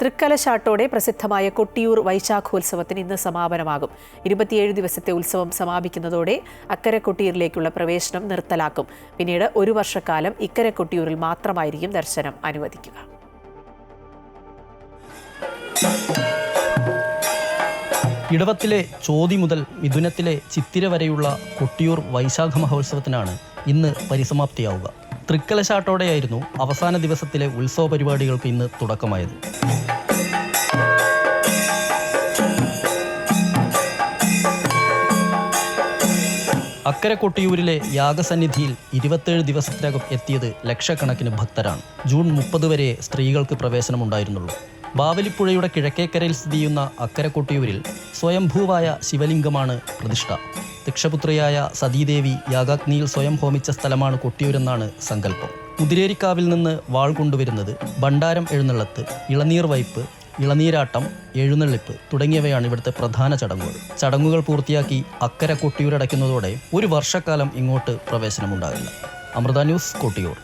തൃക്കലശാട്ടോടെ പ്രസിദ്ധമായ കൊട്ടിയൂർ വൈശാഖോത്സവത്തിന് ഇന്ന് സമാപനമാകും. 27 ദിവസത്തെ ഉത്സവം സമാപിക്കുന്നതോടെ അക്കരെ കൊട്ടിയൂരിലേക്കുള്ള പ്രവേശനം നിർത്തലാക്കും. പിന്നീട് 1 വർഷക്കാലം ഇക്കരെ കൊട്ടിയൂരിൽ മാത്രമായിരിക്കും ദർശനം അനുവദിക്കുക. ഇടവത്തിലെ ചോതി മുതൽ മിഥുനത്തിലെ ചിത്തിര വരെയുള്ള കൊട്ടിയൂർ വൈശാഖ മഹോത്സവത്തിനാണ് ഇന്ന് പരിസമാപ്തിയാവുക. തൃക്കലശാട്ടോടെയായിരുന്നു അവസാന ദിവസത്തിലെ ഉത്സവ പരിപാടികൾക്ക് ഇന്ന് തുടക്കമായത്. അക്കരെ കൊട്ടിയൂരിലെ യാഗസന്നിധിയിൽ 27 ദിവസത്തിനകം എത്തിയത് ലക്ഷക്കണക്കിന് ഭക്തരാണ്. ജൂൺ 30 വരെ സ്ത്രീകൾക്ക് പ്രവേശനമുണ്ടായിരുന്നുള്ളൂ. ബാവലിപ്പുഴയുടെ കിഴക്കേക്കരയിൽ സ്ഥിതി ചെയ്യുന്ന അക്കരെ കൊട്ടിയൂരിൽ സ്വയംഭൂവായ ശിവലിംഗമാണ് പ്രതിഷ്ഠ. ദക്ഷപുത്രിയായ സതീദേവി യാഗാഗ്നിയിൽ സ്വയം ഹോമിച്ച സ്ഥലമാണ് കൊട്ടിയൂരെന്നാണ് സങ്കല്പം. കുതിരേരിക്കാവിൽ നിന്ന് വാൾ കൊണ്ടുവരുന്നത്, ഭണ്ഡാരം എഴുന്നള്ളത്ത്, ഇളനീർ വയ്പ്, ഇളനീരാട്ടം, എഴുന്നള്ളിപ്പ് തുടങ്ങിയവയാണ് ഇവിടുത്തെ പ്രധാന ചടങ്ങുകൾ. ചടങ്ങുകൾ പൂർത്തിയാക്കി അക്കരെ കൊട്ടിയൂരടയ്ക്കുന്നതോടെ 1 വർഷക്കാലം ഇങ്ങോട്ട് പ്രവേശനമുണ്ടാകില്ല. അമൃത ന്യൂസ്, കൊട്ടിയൂർ.